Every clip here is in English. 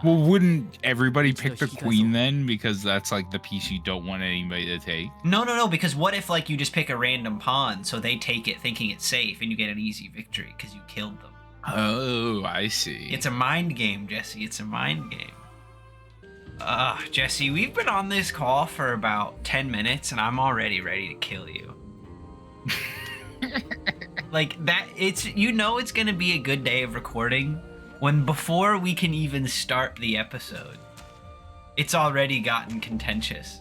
Well, wouldn't everybody pick the queen then? Because that's like the piece you don't want anybody to take. No, because what if like you just pick a random pawn, so they take it thinking it's safe, and you get an easy victory because you killed them? Oh, I see. It's a mind game, Jesse. It's a mind game. Jesse, we've been on this call for about 10 minutes, and I'm already ready to kill you. Like that, it's it's gonna be a good day of recording when before we can even start the episode, it's already gotten contentious.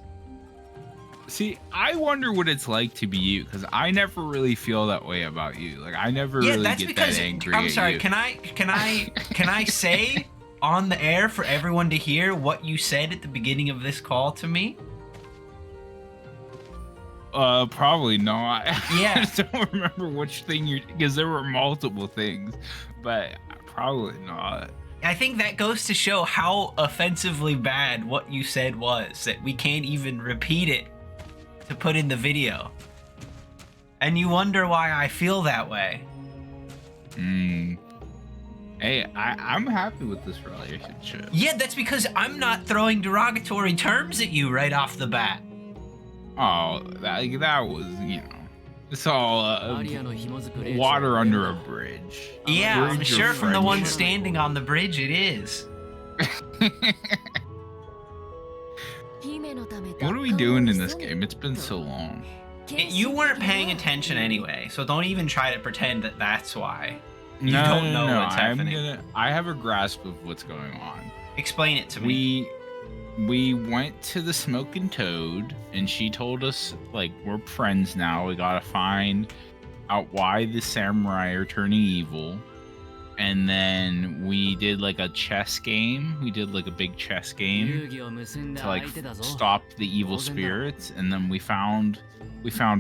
See, I wonder what it's like to be you, because I never really feel that way about you. Like I never really get that angry. I'm sorry. You. Can I say on the air for everyone to hear what you said at the beginning of this call to me? Probably not. Yeah. I don't remember which thing because there were multiple things, but probably not. I think that goes to show how offensively bad what you said was, that we can't even repeat it to put in the video. And you wonder why I feel that way. Hey, I'm happy with this relationship. Yeah, that's because I'm not throwing derogatory terms at you right off the bat. Oh, that was, it's all water under a bridge. Yeah, I'm sure from the one standing on the bridge it is. What are we doing in this game? It's been so long. You weren't paying attention anyway, so don't even try to pretend that that's why. You No, don't know what's happening. I have a grasp of what's going on. Explain it to me. We went to the Smoking Toad, and she told us, like, we're friends now. We gotta find out why the samurai are turning evil. And then we did, like, a chess game. We did, like, a big chess game to, like, stop the evil spirits. And then we found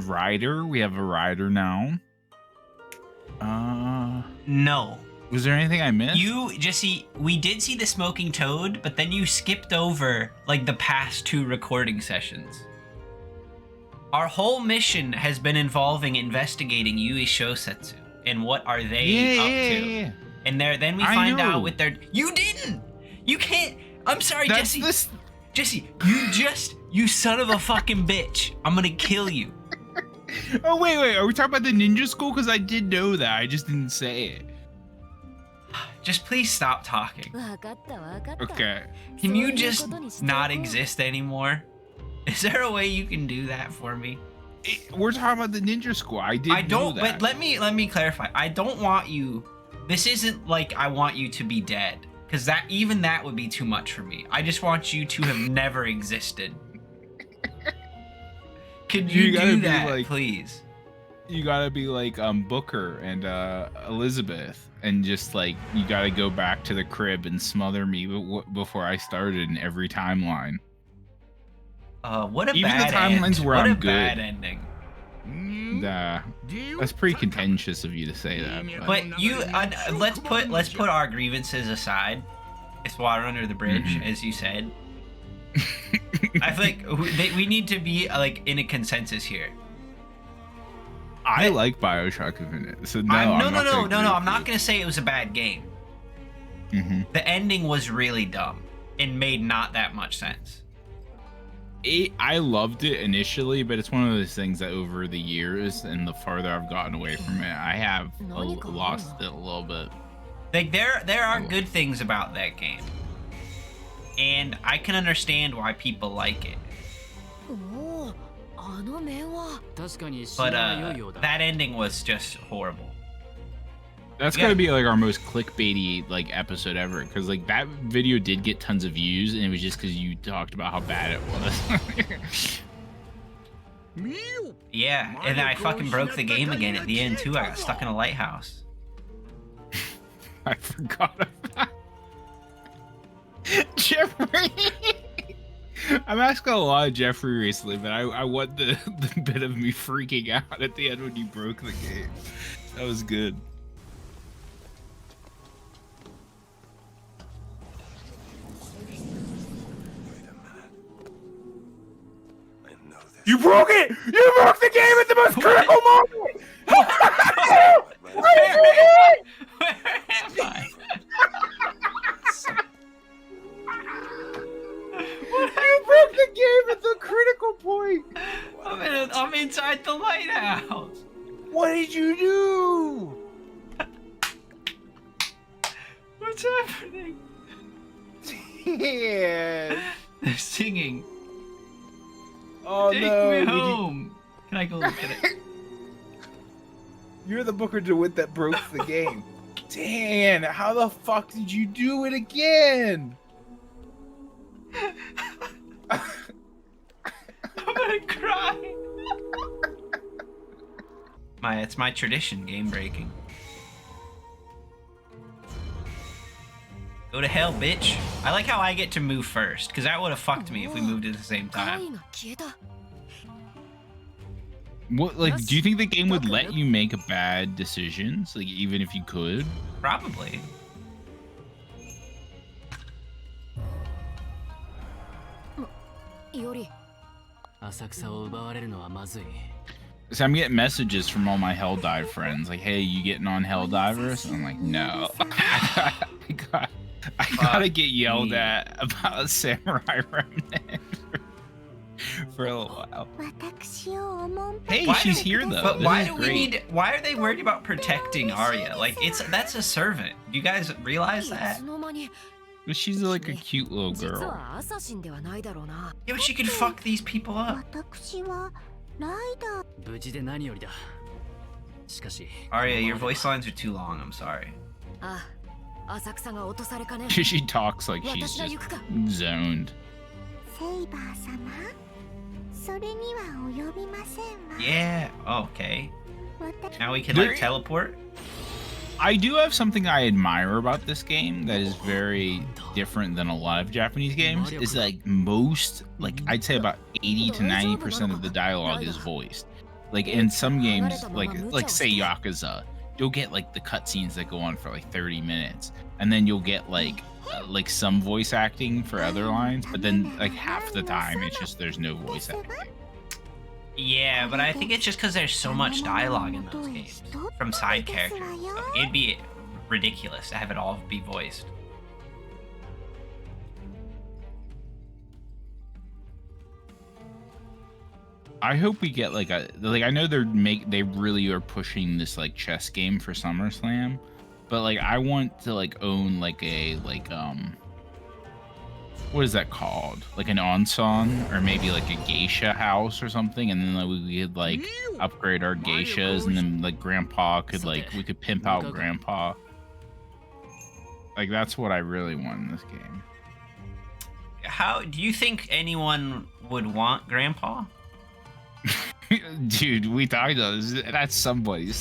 Ryder. We have a Ryder now. No. Was there anything I missed? We did see the Smoking Toad, but then you skipped over like the past 2 recording sessions. Our whole mission has been involving investigating Yui Shosetsu and what are they up to. Yeah. And then we find out with their. You didn't. You can't. I'm sorry, Jesse. Jesse, you son of a fucking bitch. I'm gonna kill you. Oh wait, are we talking about the ninja school? Because I did know that. I just didn't say it. Just please stop talking. Okay. Can you just not exist anymore? Is there a way you can do that for me? We're talking about the ninja school. I don't know that. But let me clarify. I don't want you. This isn't like I want you to be dead, because that would be too much for me. I just want you to have never existed. Could you do that, like, please? You gotta be like Booker and Elizabeth, and just like you gotta go back to the crib and smother me before I started in every timeline. What a even bad the timelines where what I'm a good. Bad ending. That's pretty contentious of you to say that. But let's put our grievances aside. It's water under the bridge, as you said. I feel like we need to be like in a consensus here. I like BioShock Infinite, so no. I'm not gonna say it was a bad game. The ending was really dumb and made not that much sense. I loved it initially, but it's one of those things that over the years and the farther I've gotten away from it, I have lost it a little bit. Like there are good things about that game, and I can understand why people like it. But that ending was just horrible. That's gotta be like our most clickbaity like episode ever, because like that video did get tons of views, and it was just because you talked about how bad it was. Yeah, and then I fucking broke the game again at the end too. I got stuck in a lighthouse. I forgot about Jeffrey. I'm asking a lot of Jeffrey recently, but I want the bit of me freaking out at the end when you broke the game. That was good. You broke it! You broke the game at the most critical moment! Where am I? inside the lighthouse. What did you do? What's happening? Yeah. They're singing. Oh Take no. me home. Can I go look at it? You're the Booker DeWitt that broke the game. Dan, how the fuck did you do it again? I'm gonna cry. It's my tradition, game breaking. Go to hell, bitch. I like how I get to move first, because that would have fucked me if we moved at the same time. What, like, do you think the game would let you make bad decisions, like, even if you could? Probably. So I'm getting messages from all my Helldive friends, like, "Hey, you getting on Helldivers?" And I'm like, "No." I gotta get yelled at about Samurai Remnant for a little while. Hey, she's here though. But This why is do great. we need? Why are they worried about protecting Arya? Like, that's a servant. Do you guys realize that? But she's like a cute little girl. Yeah, but she could fuck these people up. Arya, your voice lines are too long. I'm sorry. She talks like she's just zoned. Yeah. Oh, okay. Now we can like teleport. I do have something I admire about this game that is very different than a lot of Japanese games. Is like most, like I'd say about 80 to 90% of the dialogue is voiced. Like in some games, like say Yakuza, you'll get like the cutscenes that go on for like 30 minutes, and then you'll get like some voice acting for other lines, but then like half the time it's just there's no voice acting. Yeah, but I think it's just because there's so much dialogue in those games from side characters and stuff. It'd be ridiculous to have it all be voiced. I hope we get like I know they really are pushing this like chess game for SummerSlam, but like I want to like own like a what is that called? Like an onsen or maybe like a geisha house or something, and then like, we could like upgrade our geishas, and then like Grandpa could we could pimp out Grandpa. Like that's what I really want in this game. How do you think anyone would want Grandpa? Dude, we talked about this. That's somebody.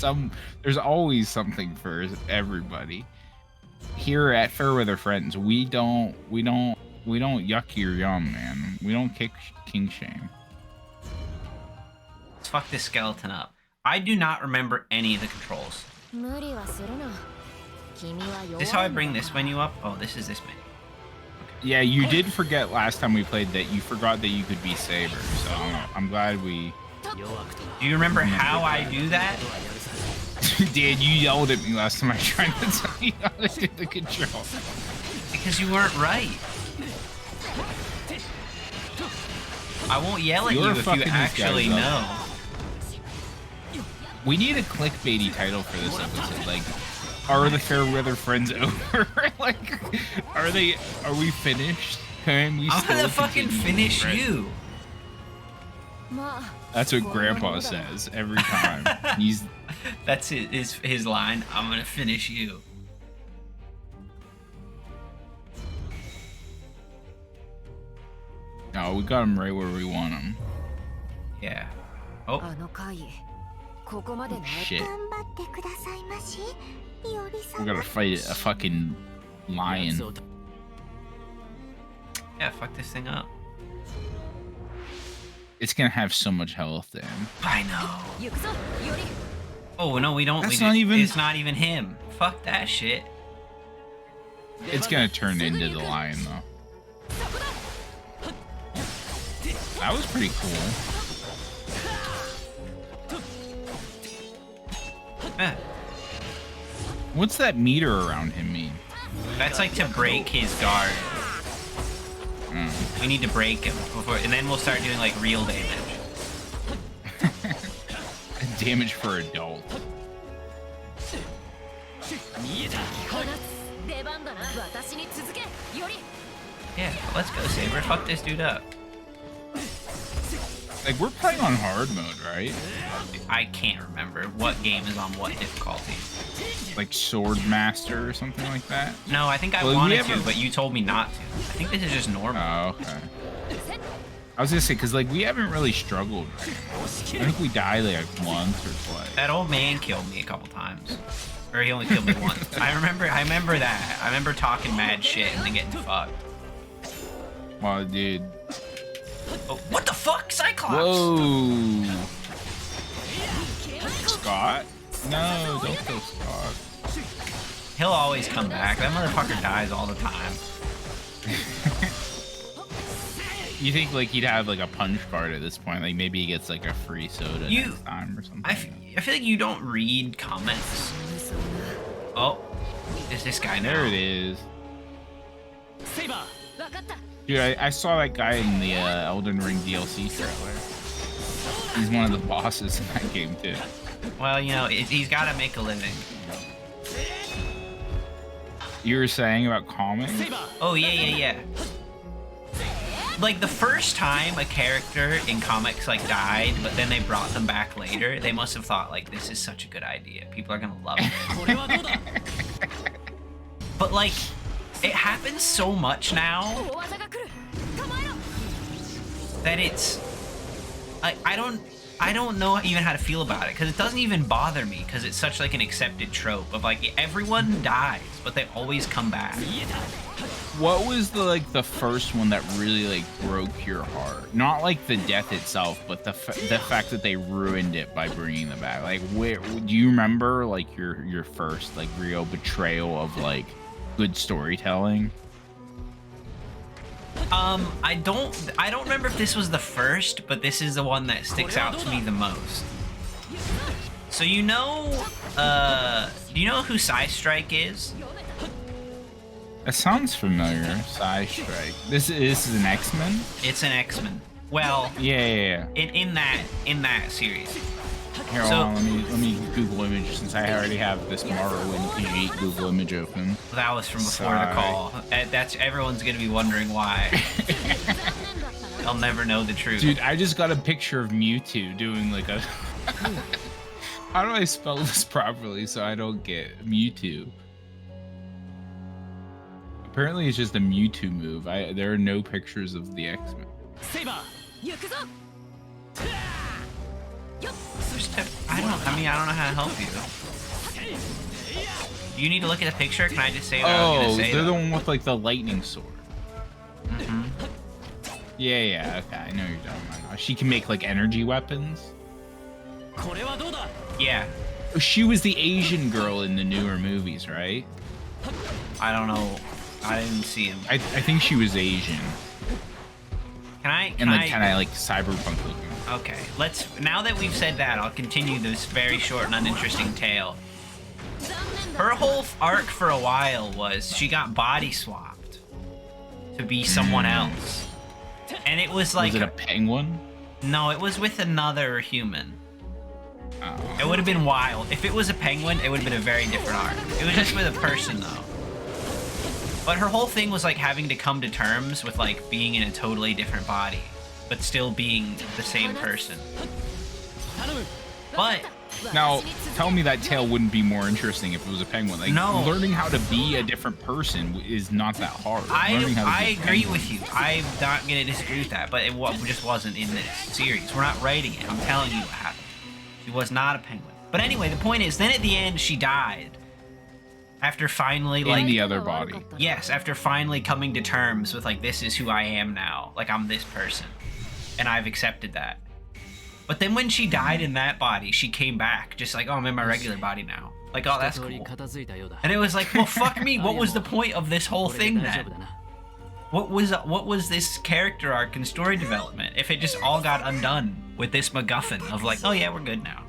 There's always something for everybody. Here at Fairweather Friends, we don't yuck your yum, man. We don't kick king shame. Let's fuck this skeleton up. I do not remember any of the controls. Is this how I bring this menu up? Oh, this is this menu. Yeah, you did forget last time we played that you forgot that you could be Saber, so I'm glad we... Do you remember how I do that? Dan, you yelled at me last time I tried to tell you how to do the control. Because you weren't right. I won't yell at you if you actually know. We need a clickbaity title for this episode, like... Are the Fairweather Friends over? Like, are we finished? Can we I'm still gonna fucking finish you. That's what Grandpa says every time. That's his line. I'm gonna finish you. No, we got him right where we want him. Yeah. Oh. Shit. We gotta fight a fucking lion. Yeah, fuck this thing up. It's gonna have so much health then. I know. Oh no, we don't. That's not even. It's not even him. Fuck that shit. It's gonna turn into the lion though. That was pretty cool. Eh. What's that meter around him mean? That's like to break his guard. We need to break him before, and then we'll start doing like real damage. damage for adult. Yeah, let's go, Saber. Fuck this dude up. Like, we're playing on hard mode, right? I can't remember what game is on what difficulty. Like Sword Master or something like that? No, I think I Well, wanted to, but you told me not to. I think this is just normal. Oh, okay. I was gonna say, because, like, we haven't really struggled. I think we died, like, once or twice. That old man killed me a couple times. Or he only killed me once. I remember that. I remember talking mad shit and then getting fucked. Well, dude. Oh, what the fuck? Cyclops! Whoa! Scott? No, don't kill Scott. He'll always come back. That motherfucker dies all the time. You think, like, he'd have, like, a punch card at this point? Like, maybe he gets, like, a free soda next time or something? I feel like you don't read comments. Oh, is this guy now? There it is. Dude, I saw that guy in the Elden Ring DLC trailer. He's one of the bosses in that game, too. Well, you know, he's got to make a living. You were saying about comics? Oh, yeah. Like, the first time a character in comics, like, died, but then they brought them back later, they must have thought, like, this is such a good idea. People are gonna love it. But, like, it happens so much now that it's... I don't know even how to feel about it, because it doesn't even bother me, because it's such, like, an accepted trope of, like, everyone dies, but they always come back. What was the first one that really, like, broke your heart? Not like the death itself, but the fact that they ruined it by bringing them back. Like, where do you remember, like, your first, like, real betrayal of, like, good storytelling? I don't remember if this was the first, but this is the one that sticks out to me the most. So do you know who Psystrike is? That sounds familiar. Psystrike. This is an X-Men? It's an X-Men. Well, yeah. In that series. Here, hold on, let me Google image since I already have this Morrowind PG Google image open. That was from before the call. That's everyone's gonna be wondering why. They'll never know the truth. Dude, I just got a picture of Mewtwo doing like a. How do I spell this properly so I don't get Mewtwo? Apparently, it's just a Mewtwo move. There are no pictures of the X-Men. I don't know how to help you. You need to look at the picture. Can I just say what I was gonna say? They're the one with like the lightning sword. Mm-hmm. Yeah. Okay, I know you're talking about now. She can make like energy weapons. Yeah. She was the Asian girl in the newer movies, right? I don't know. I didn't see him. I think she was Asian. Can I kind of like cyberpunk looking. Okay, now that we've said that, I'll continue this very short and uninteresting tale. Her whole arc for a while was she got body swapped to be someone else. And it was like... Was it a penguin? No, it was with another human. Oh. It would have been wild. If it was a penguin, it would have been a very different arc. It was just with a person, though. But her whole thing was like having to come to terms with like being in a totally different body, but still being the same person. But now, tell me that tale wouldn't be more interesting if it was a penguin. Like, no, learning how to be a different person is not that hard. I agree with you. I'm not gonna disagree with that, but it just wasn't in this series. We're not writing it. I'm telling you what happened. She was not a penguin. But anyway, the point is, then at the end, she died. After finally, like... In the other body. Yes, after finally coming to terms with, like, this is who I am now. Like, I'm this person. And I've accepted that. But then when she died in that body, she came back. Just like, oh, I'm in my regular body now. Like, oh, that's cool. And it was like, well, fuck me. What was the point of this whole thing then? What was this character arc and story development if it just all got undone with this MacGuffin of like, oh, yeah, we're good now?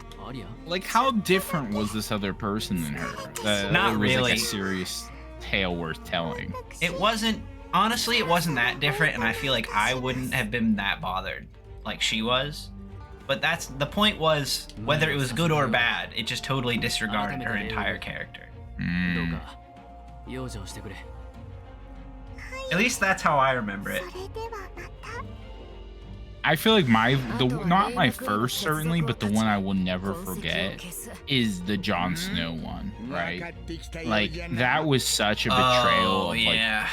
Like, how different was this other person than her? Not it was really. Like a serious tale worth telling. It wasn't. Honestly, it wasn't that different, and I feel like I wouldn't have been that bothered like she was. But that's the point, was whether it was good or bad, it just totally disregarded her entire character. At least that's how I remember it. I feel like not my first certainly, but the one I will never forget is the Jon Snow one, right? Like that was such a betrayal of like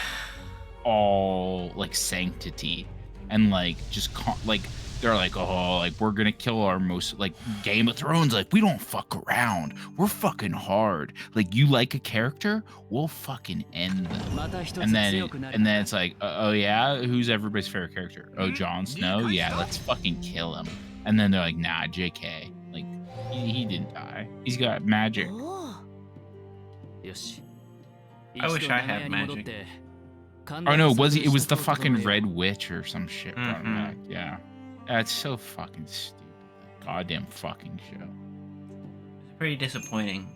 all like sanctity and like just like they're like, oh, like we're gonna kill our most, like Game of Thrones, like we don't fuck around, we're fucking hard, like you like a character, we'll fucking end them. And then it's like, oh yeah, who's everybody's favorite character? Oh, Jon Snow, yeah, let's fucking kill him. And then they're like, nah, JK, like he didn't die, he's got magic. I wish I had magic. Oh no, it was the fucking Red Witch or some shit brought him back. Yeah. That's so fucking stupid. That goddamn fucking show. It's pretty disappointing.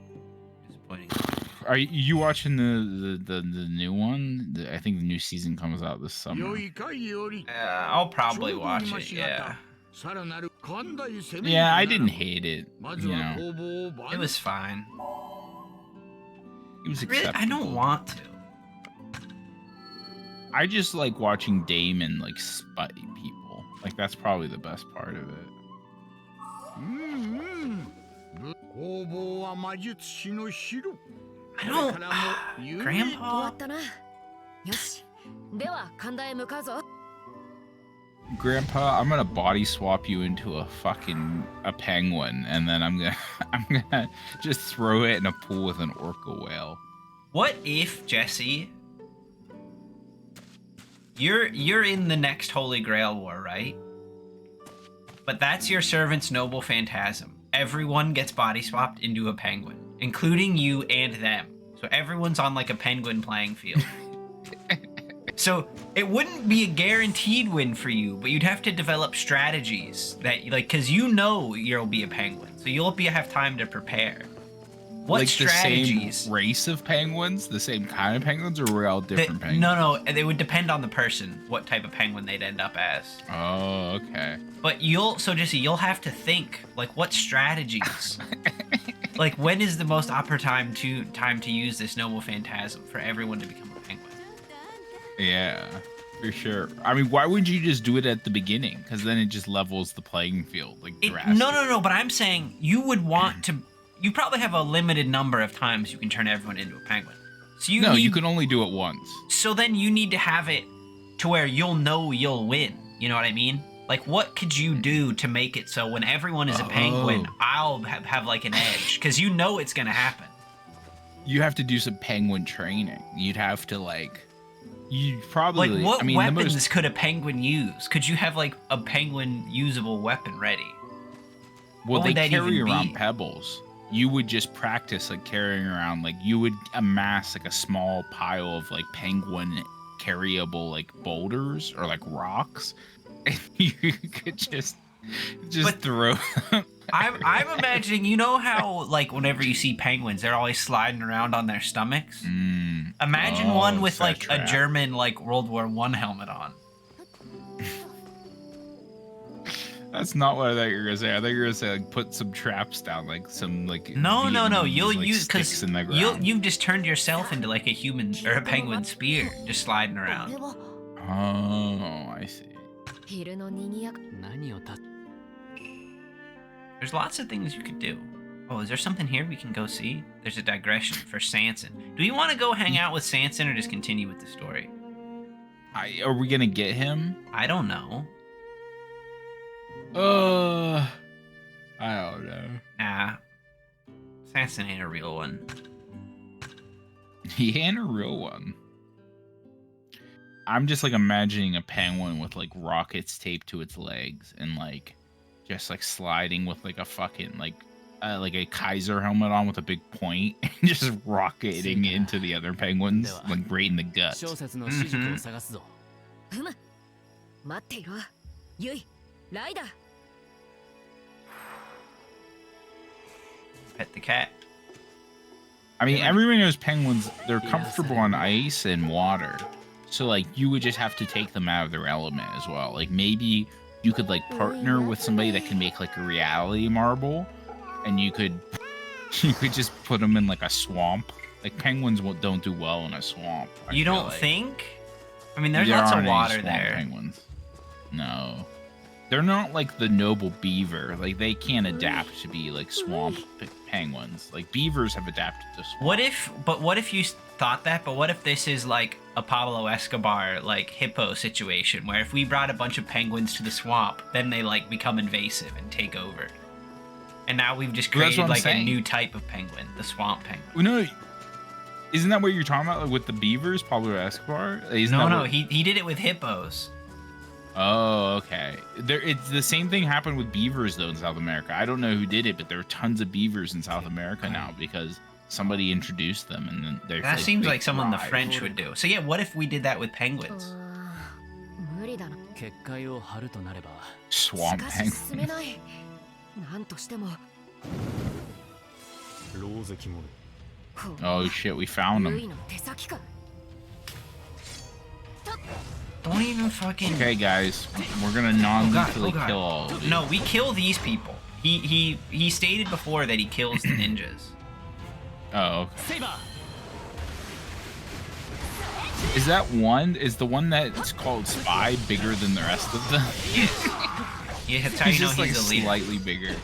Are you watching the new one? I think the new season comes out this summer. I'll probably watch it. Yeah. Yeah, I didn't hate it. You know, it was fine. It was acceptable. I don't want to. I just like watching Damon like spite people. Like that's probably the best part of it. I don't, Grandpa. Grandpa, I'm gonna body swap you into a penguin, and then I'm gonna just throw it in a pool with an orca whale. What if, Jesse? You're in the next Holy Grail War, right? But that's your servant's noble phantasm. Everyone gets body swapped into a penguin, including you and them. So everyone's on like a penguin playing field. So it wouldn't be a guaranteed win for you, but you'd have to develop strategies that, like, because you know you'll be a penguin, so you'll have time to prepare. What like strategies? The same race of penguins, the same kind of penguins, or we're all different penguins? No, it would depend on the person what type of penguin they'd end up as. Oh, okay. But you'll have to think, like, what strategies? Like, when is the most opportune time to use this noble phantasm for everyone to become a penguin? Yeah, for sure. I mean, why wouldn't you just do it at the beginning? Because then it just levels the playing field, like drastically. No. But I'm saying you would want to. You probably have a limited number of times you can turn everyone into a penguin. So you can only do it once. So then you need to have it to where you'll know you'll win. You know what I mean? Like, what could you do to make it so when everyone is a penguin, I'll have like an edge? Because you know it's going to happen. You have to do some penguin training. You'd have to, like... You'd probably... Like, what weapons could a penguin use? Could you have, like, a penguin-usable weapon ready? Well, they carry around pebbles. You would just practice, like, carrying around, like, you would amass, like, a small pile of, like, penguin carryable, like, boulders or, like, rocks. And you could just throw them. I'm imagining, you know how, like, whenever you see penguins, they're always sliding around on their stomachs? Imagine one with, like, a German, like, World War I helmet on. That's not what I thought you were gonna say. I thought you were gonna say, like, put some traps down, like some, like... No. You'll like, use, because you've just turned yourself into, like, a human or a penguin spear, just sliding around. Oh, I see. There's lots of things you could do. Oh, is there something here we can go see? There's a digression for Sanson. Do you want to go hang out with Sanson or just continue with the story? Are we gonna get him? I don't know. I don't know. Nah. Sanson ain't a real one. He ain't a real one. I'm just, like, imagining a penguin with, like, rockets taped to its legs and, like, just, like, sliding with, like, a fucking, like a Kaiser helmet on with a big point and just rocketing into the other penguins, like, right in the guts. Pet the cat. I mean, everyone knows penguins, they're comfortable on ice and water. So, like, you would just have to take them out of their element as well. Like, maybe you could like partner with somebody that can make like a reality marble, and you could just put them in like a swamp. Like penguins don't do well in a swamp. You don't think? I mean, there's There lots of aren't any water swamp there. Penguins. No. They're not like the noble beaver. Like they can't adapt to be like swamp penguins. Like beavers have adapted to swamp. What if you thought that? But what if this is like a Pablo Escobar like hippo situation where if we brought a bunch of penguins to the swamp, then they like become invasive and take over. And now we've just created like a new type of penguin, the swamp penguin. No, isn't that what you're talking about, like, with the beavers, Pablo Escobar? No, he did it with hippos. Oh, okay. It's the same thing happened with beavers though in South America. I don't know who did it, but there are tons of beavers in South America now because somebody introduced them, and then they. That seems like someone the French would do. So yeah, what if we did that with penguins? Swamp penguins. Oh shit, we found them. Don't even fucking. Okay, guys, we're gonna non-lethally kill all of these. No, we kill these people. He stated before that he kills the ninjas. Oh, okay. Is that one? Is the one that's called Spy bigger than the rest of them? Yes. Yeah, that's how you know just like he's a leader. slightly bigger.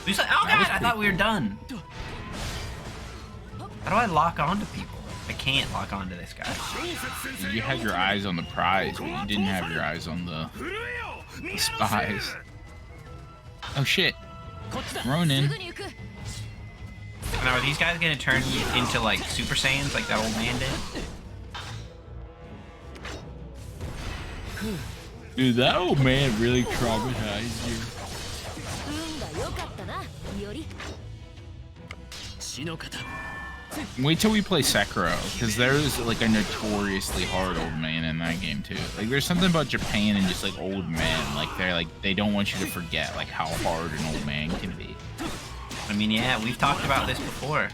He's like, oh god, I thought we were done. How do I lock onto people? I can't lock onto this guy. You had your eyes on the prize, but you didn't have your eyes on the spies. Oh shit. Ronin. Now, are these guys gonna turn into like Super Saiyans like that old man did? Dude, that old man really traumatized you. Wait till we play Sekiro, because there's like a notoriously hard old man in that game too. Like there's something about Japan and just like old men, like they don't want you to forget like how hard an old man can be. I mean, yeah, we've talked about this before.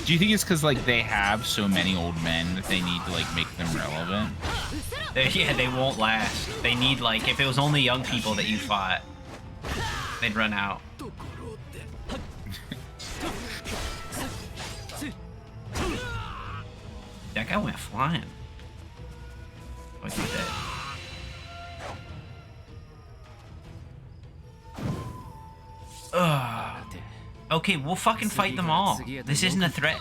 Do you think it's because like they have so many old men that they need to like make them relevant? They won't last. They need like if it was only young people that you fought, they'd run out. That guy went flying. Look at that. Ugh. Okay, we'll fucking fight them all. This isn't a threat.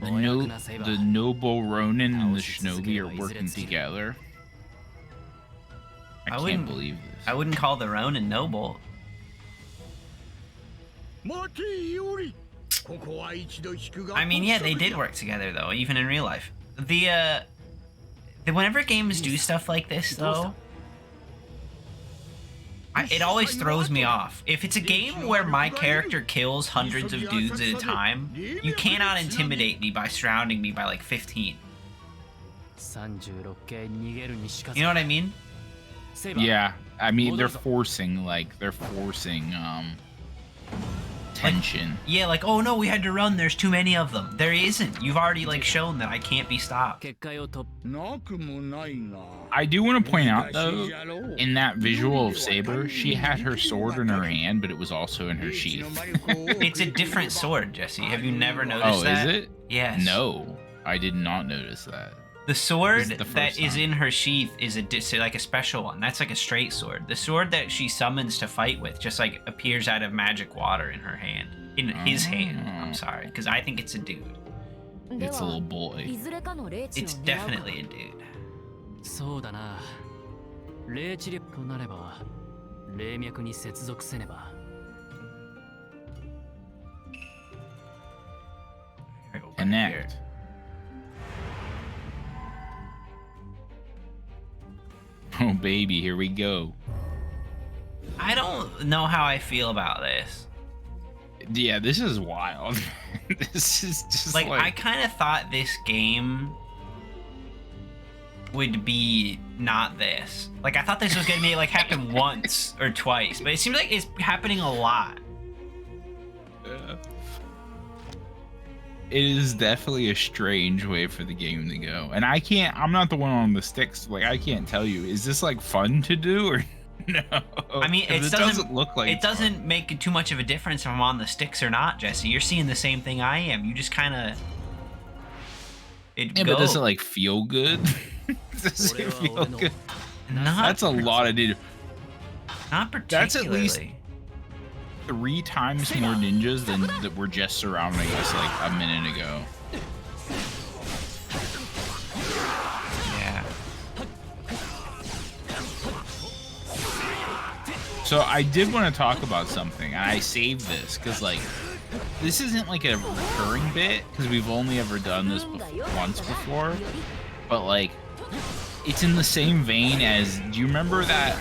The noble Ronin and the Shinobi are working together. I can't believe this. I wouldn't call the Ronin noble. I mean, yeah, they did work together though, even in real life. Whenever games do stuff like this though, it always throws me off. If it's a game where my character kills hundreds of dudes at a time, you cannot intimidate me by surrounding me by like 15. You know what I mean? Yeah, I mean they're forcing tension. Yeah, like, oh no, we had to run, there's too many of them. There isn't. You've already like shown that I can't be stopped. I do want to point out though, in that visual of Saber, she had her sword in her hand, but it was also in her sheath. It's a different sword, Jesse. Have you never noticed that? Oh, is it? Yes. No, I did not notice that. The sword that is in her sheath is like a special one. That's like a straight sword. The sword that she summons to fight with just like appears out of magic water in her hand. In his hand, I'm sorry, because I think it's a dude. It's a little boy. It's definitely a dude. Connect. Oh baby, here we go. I don't know how I feel about this. Yeah, this is wild. This is just like I kind of thought this game would be not this. Like I thought this was gonna be like happen once or twice, but it seems like it's happening a lot. Yeah. It is definitely a strange way for the game to go. And I'm not the one on the sticks. Like, I can't tell you, is this like fun to do or no? I mean, it doesn't look like it doesn't make too much of a difference if I'm on the sticks or not, Jesse. You're seeing the same thing I am. You just kind of but does it like feel good? Does it feel good? That's a lot of dude. Not particularly. That's at least 3 times more ninjas than that were just surrounding us like a minute ago. Yeah. So I did want to talk about something, and I saved this because like this isn't like a recurring bit because we've only ever done this once before, but like it's in the same vein as, do you remember that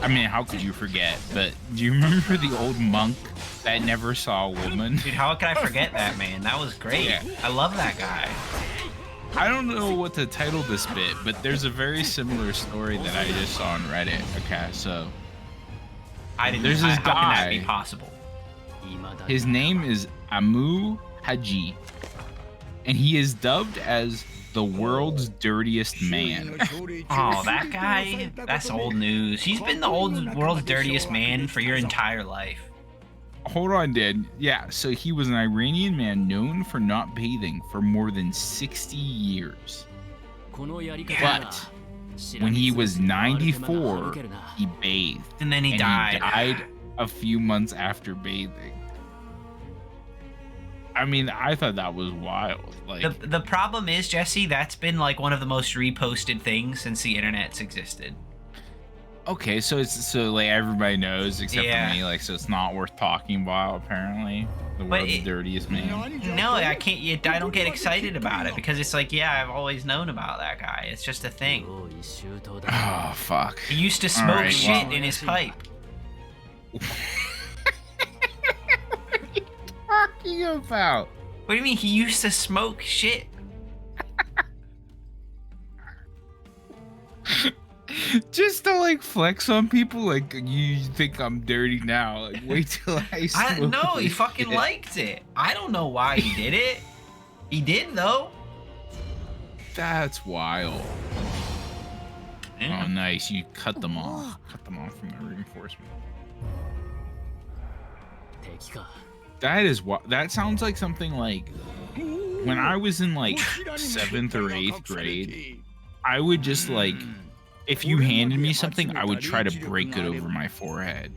I mean, how could you forget? But do you remember the old monk that never saw a woman? Dude, how could I forget that, man? That was great. Yeah. I love that guy. I don't know what to title this bit, but there's a very similar story that I just saw on Reddit. Okay, so there's this guy. How can that be possible? His name is Amu Haji, and he is dubbed as the world's dirtiest man. Oh, that guy? That's old news. He's been the world's dirtiest man for your entire life. Hold on, Dad. Yeah, so he was an Iranian man known for not bathing for more than 60 years. But when he was 94, he bathed. And then he died. He died a few months after bathing. I mean, I thought that was wild. Like the problem is, Jesse, that's been like one of the most reposted things since the internet's existed. Okay, so like everybody knows except for me, like, so it's not worth talking about apparently. The world's dirtiest man. No, I can't. I don't get excited about it because it's like, yeah, I've always known about that guy. It's just a thing. Oh fuck. He used to smoke shit in his pipe. Talking about? What do you mean he used to smoke shit? Just to like flex on people, like you think I'm dirty now. Like wait till I smoke. No, he fucking liked it. I don't know why he did it. He did though. That's wild. Yeah. Oh nice, you cut them off. Cut them off from the reinforcement. That is what. That sounds like something like when I was in like 7th or 8th grade. I would just like, if you handed me something, I would try to break it over my forehead,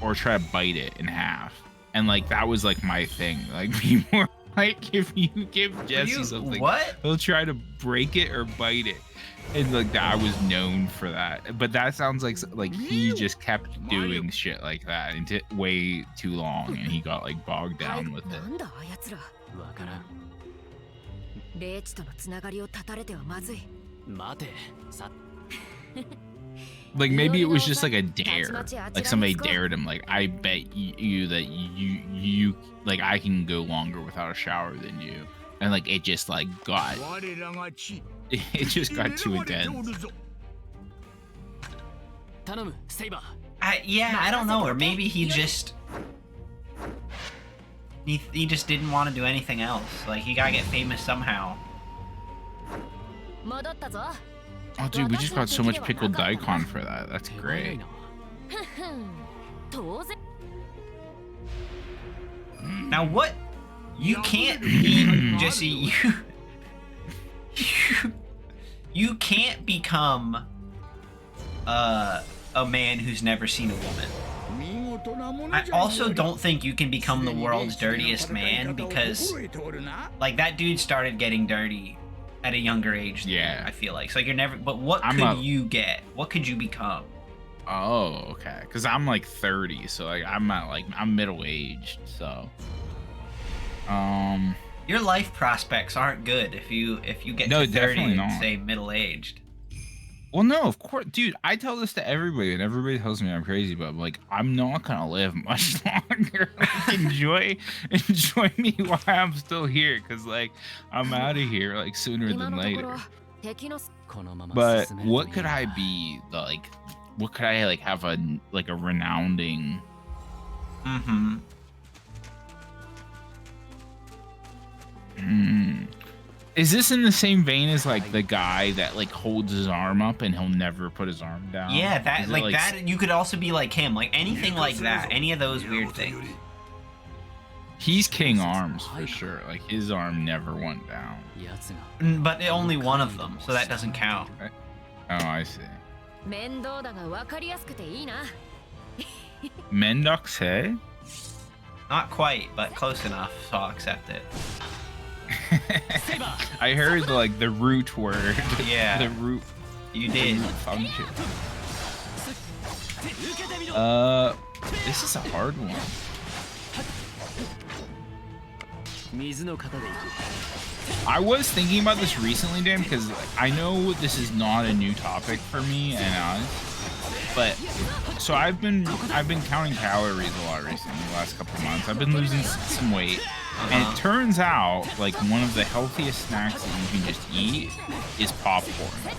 or try to bite it in half. And like that was like my thing. Like people, like if you give Jesse something, he'll try to break it or bite it. And like that, I was known for that. But that sounds like he just kept doing shit like that until way too long, and he got like bogged down with it. Like maybe it was just like a dare, like somebody dared him, like I bet you that you like I can go longer without a shower than you, and like it just like got it just got too intense. Yeah, I don't know, or maybe he just he just didn't want to do anything else. Like he gotta get famous somehow. Oh dude, we just got so much pickled daikon for that. That's great. Now what? You can't be Jesse. You can't become a man who's never seen a woman. I also don't think you can become the world's dirtiest man because like that dude started getting dirty at a younger age than you, I feel like. So like you're never, but what could you get? What could you become? Oh, okay. Because I'm like 30, so like I'm middle-aged, so your life prospects aren't good if you get to 30 and say middle-aged. Well, no, of course, dude. I tell this to everybody, and everybody tells me I'm crazy, but like I'm not gonna live much longer. Like, enjoy me while I'm still here, because like I'm out of here like sooner than later. But what could I be? Like, what could I like have a renounding Mm-hmm. Is this in the same vein as like the guy that like holds his arm up and he'll never put his arm down? Yeah, that Is it, like that. You could also be like him, like anything like that. Any of those weird things. He's king arms for sure. Like his arm never went down. But only one of them, so that doesn't count. Oh, I see. Mendoxe? Not quite, but close enough, so I'll accept it. I heard like the root word. Yeah. The root. You did. Root function. This is a hard one. I was thinking about this recently, Dan, because I know this is not a new topic for me and us, but so I've been counting calories a lot recently, the last couple of months. I've been losing some weight, and it turns out like one of the healthiest snacks that you can just eat is popcorn.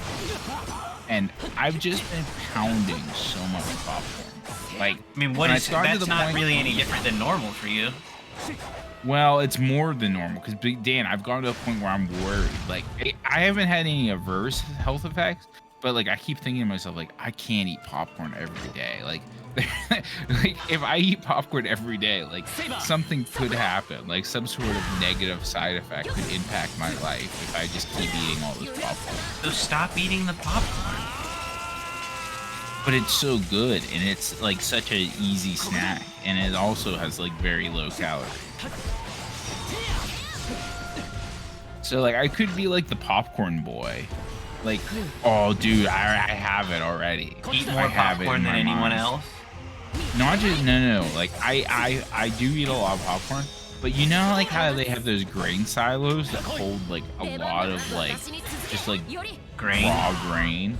And I've just been pounding so much popcorn. Like, I mean, that's not really any different than normal for you. Well, it's more than normal because, Dan, I've gotten to a point where I'm worried. Like, I haven't had any adverse health effects, but like, I keep thinking to myself, like, I can't eat popcorn every day. Like, like if I eat popcorn every day, like something could happen. Like some sort of negative side effect could impact my life if I just keep eating all this popcorn. So stop eating the popcorn. But it's so good, and it's like such an easy snack, and it also has like very low calories. So like I could be like the popcorn boy. Like, oh dude, I have it already. Eat more popcorn than anyone else? Not just no. Like I do eat a lot of popcorn, but you know like how they have those grain silos that hold like a lot of like just like raw grain.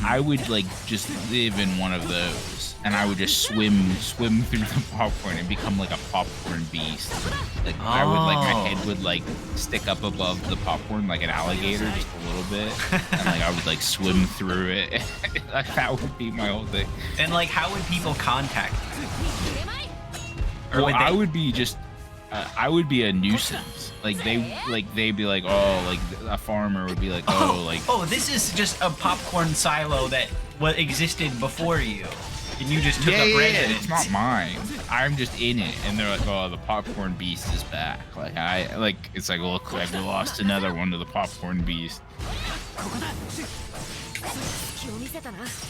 I would like just live in one of those, and I would just swim through the popcorn and become like a popcorn beast. Like I would like my head would like stick up above the popcorn like an alligator just a little bit, and like I would like swim through it. Like that would be my whole thing. And like, how would people contact you? Or well, I would be just. I would be a nuisance. Like they'd be like, oh, like a farmer would be like, oh, this is just a popcorn silo that existed before you, and you just took up residence. It's not mine. I'm just in it, and they're like, oh, the popcorn beast is back. Like it's like, look, like we lost another one to the popcorn beast.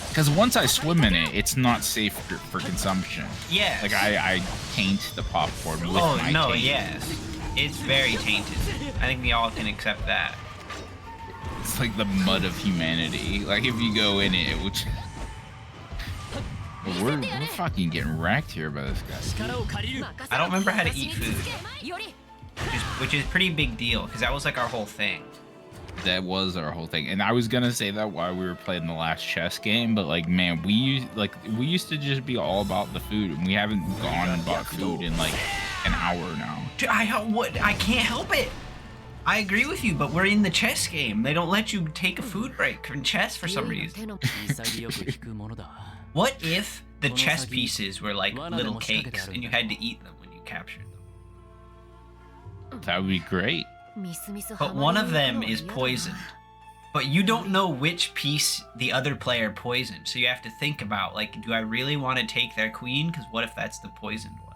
Because once I swim in it, it's not safe for consumption. Yeah. Like I taint the popcorn with my taint. Yes. It's very tainted. I think we all can accept that. It's like the mud of humanity. Like if you go in it, which we're fucking getting wrecked here by this guy. I don't remember how to eat food, which is a pretty big deal because that was like our whole thing. That was our whole thing, and I was gonna say that while we were playing the last chess game, but like, man, we used to just be all about the food, and we haven't gone and bought food in like an hour now. Dude, I can't help it. I agree with you, but we're in the chess game. They don't let you take a food break from chess for some reason. What if the chess pieces were like little cakes and you had to eat them when you captured them? That would be great. But one of them is poisoned. But you don't know which piece the other player poisoned. So you have to think about, like, do I really want to take their queen? Because what if that's the poisoned one?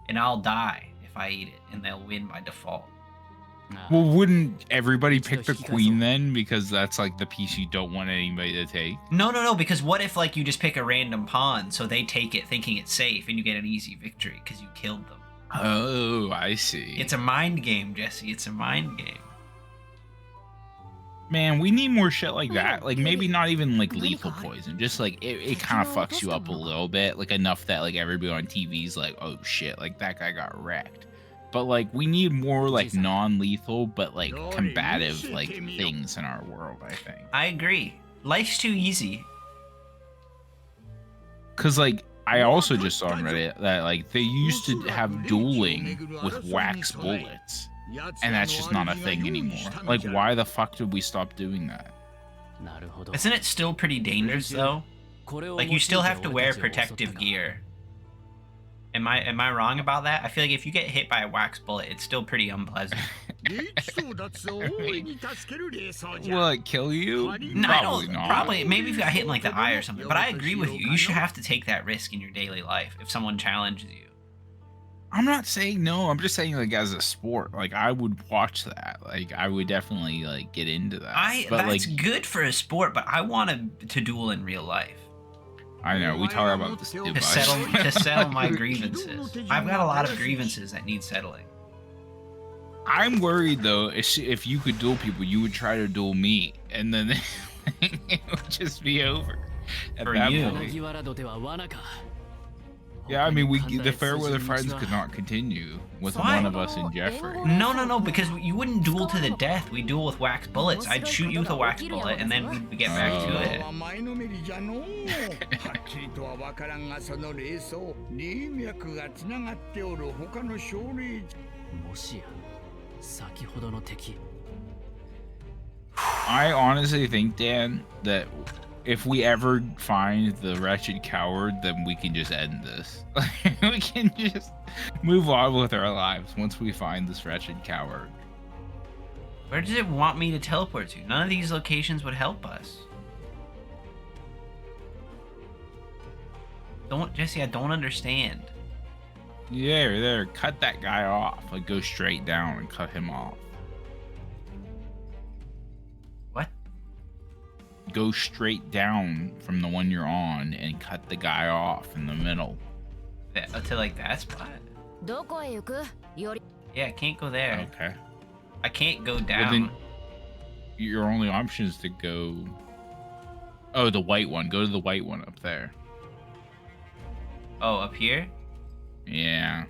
And I'll die if I eat it, and they'll win by default. Well, wouldn't everybody pick the queen then? Because that's like the piece you don't want anybody to take. No, because what if like you just pick a random pawn, so they take it thinking it's safe, and you get an easy victory because you killed them? Oh, I see. It's a mind game, Jesse. It's a mind game. Man, we need more shit like that. Like maybe not even like lethal poison. Just like it kind of fucks you up a little bit. Like enough that like everybody on TV's like, oh shit, like that guy got wrecked. But like we need more like non-lethal but like combative like things in our world, I think. I agree. Life's too easy. Cause like I also just saw on Reddit that like they used to have dueling with wax bullets, and that's just not a thing anymore. Like why the fuck did we stop doing that? Isn't it still pretty dangerous though? Like you still have to wear protective gear. Am I wrong about that? I feel like if you get hit by a wax bullet, it's still pretty unpleasant. Will it kill you? No, I Probably don't. not. Probably, maybe if you got hit in like the eye or something. But I agree with you. You should have to take that risk in your daily life if someone challenges you. I'm not saying no. I'm just saying like as a sport, like I would watch that. Like I would definitely like get into that. But That's like good for a sport, but I want to duel in real life. I know we talk about this too To settle my grievances. I've got a lot of grievances that need settling. I'm worried though. If you could duel people, you would try to duel me, and then it would just be over. At For that you. point. Yeah, I mean, the Fairweather Friends could not continue with Why? one of us in Jeffrey. No, because you wouldn't duel to the death. We duel with wax bullets. I'd shoot you with a wax bullet, and then we'd get back to it. I honestly think, Dan, that if we ever find the wretched coward, then we can just end this. We can just move on with our lives once we find this wretched coward. Where does it want me to teleport to? None of these locations would help us. Jesse, I don't understand. Yeah, there. Cut that guy off. Like, go straight down and cut him off. What? Go straight down from the one you're on and cut the guy off in the middle. To like that spot? Yeah, I can't go there. Okay. I can't go down. Well, then your only option is to go... Oh, the white one. Go to the white one up there. Oh, up here? Yeah.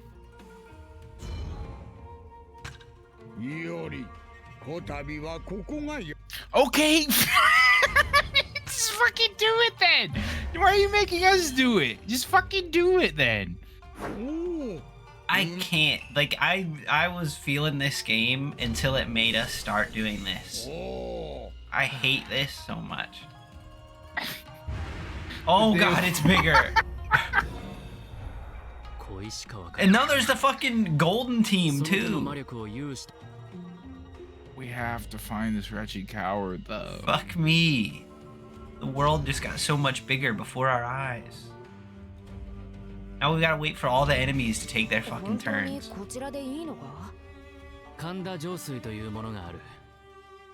Okay. Just fucking do it then. Why are you making us do it? Just fucking do it then. I can't. Like, I was feeling this game until it made us start doing this. I hate this so much. Oh god, it's bigger. And now there's the fucking golden team too. We have to find this wretched coward though. Fuck me. The world just got so much bigger before our eyes. Now we gotta wait for all the enemies to take their fucking turns.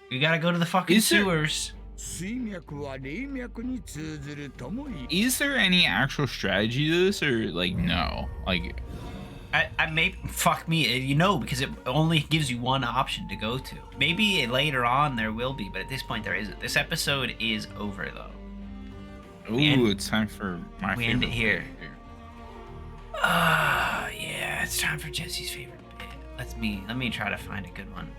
We gotta go to the fucking sewers. Is there any actual strategy to this, or like no? Like, I may fuck me, you know, because it only gives you one option to go to. Maybe later on there will be, but at this point there isn't. This episode is over though. Ooh, it's time for my favorite. We end it here. Yeah, it's time for Jesse's favorite bit. Let me try to find a good one.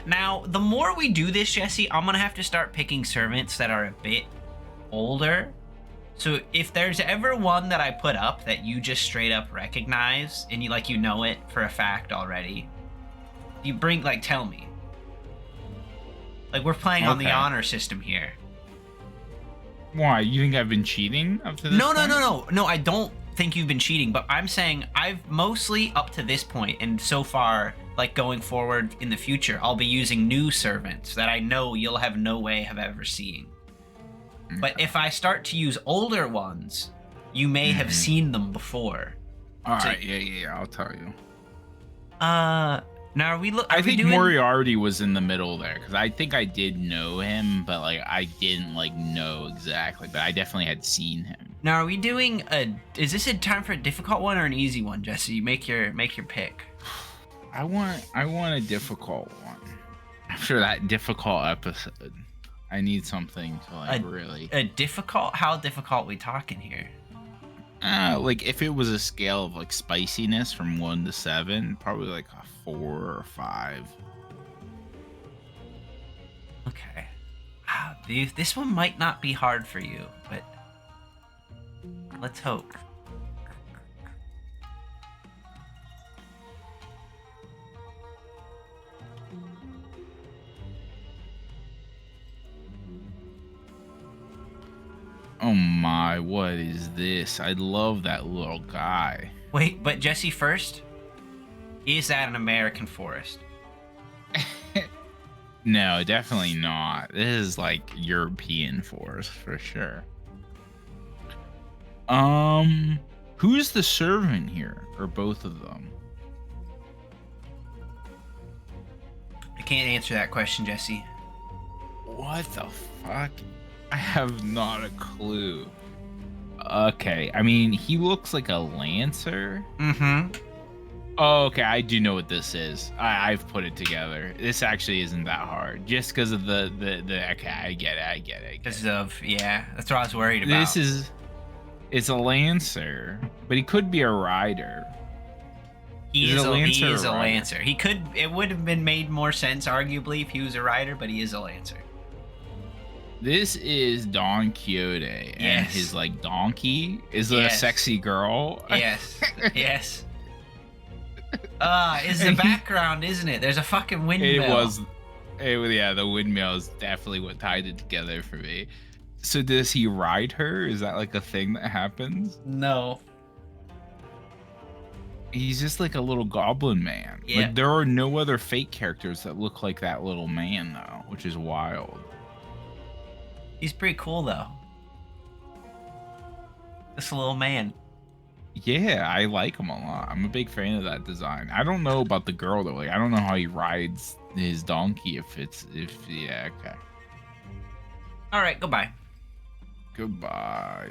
Now, the more we do this, Jesse, I'm gonna have to start picking servants that are a bit older. So if there's ever one that I put up that you just straight up recognize, and you know it for a fact already, you tell me. Like, we're playing on the honor system here. Why? You think I've been cheating up to this point? No, I don't think you've been cheating, but I'm saying I've mostly up to this point, and so far, like going forward in the future, I'll be using new servants that I know you'll have no way of ever seeing. Okay. But if I start to use older ones, you may have seen them before. Alright, yeah, I'll tell you. Now I think Moriarty was in the middle there, because I think I did know him, but like I didn't know exactly, but I definitely had seen him. Now are we doing is this a time for a difficult one or an easy one, Jesse? Make your pick. I want a difficult one. After that difficult episode, I need something to really... A difficult? How difficult we talking here? Like if it was a scale of spiciness from 1 to 7, probably like a 4 or 5. Okay. Wow, this one might not be hard for you, but let's hope. Oh my, what is this? I love that little guy. Wait, but Jesse first? Is that an American forest? No, definitely not. This is like European forest for sure. Who's the servant here, or both of them? I can't answer that question, Jesse. What the fuck? I have not a clue. Okay, I mean, he looks like a lancer. Mm-hmm. Oh, okay, I do know what this is. I've put it together. This actually isn't that hard, just because of the. Okay, I get it. Because of, yeah, that's what I was worried about. It's a lancer, but he could be a rider. He is a lancer. He could. It would have been made more sense, arguably, if he was a rider, but he is a lancer. This is Don Quixote, and his like donkey is a sexy girl. Yes, yes. It's the background, isn't it? There's a fucking windmill. Yeah, the windmill is definitely what tied it together for me. So does he ride her? Is that like a thing that happens? No. He's just like a little goblin man. Yeah. Like, there are no other fake characters that look like that little man though, which is wild. He's pretty cool though. This little man. Yeah, I like him a lot. I'm a big fan of that design. I don't know about the girl though. Like, I don't know how he rides his donkey. Okay. All right, goodbye. Goodbye.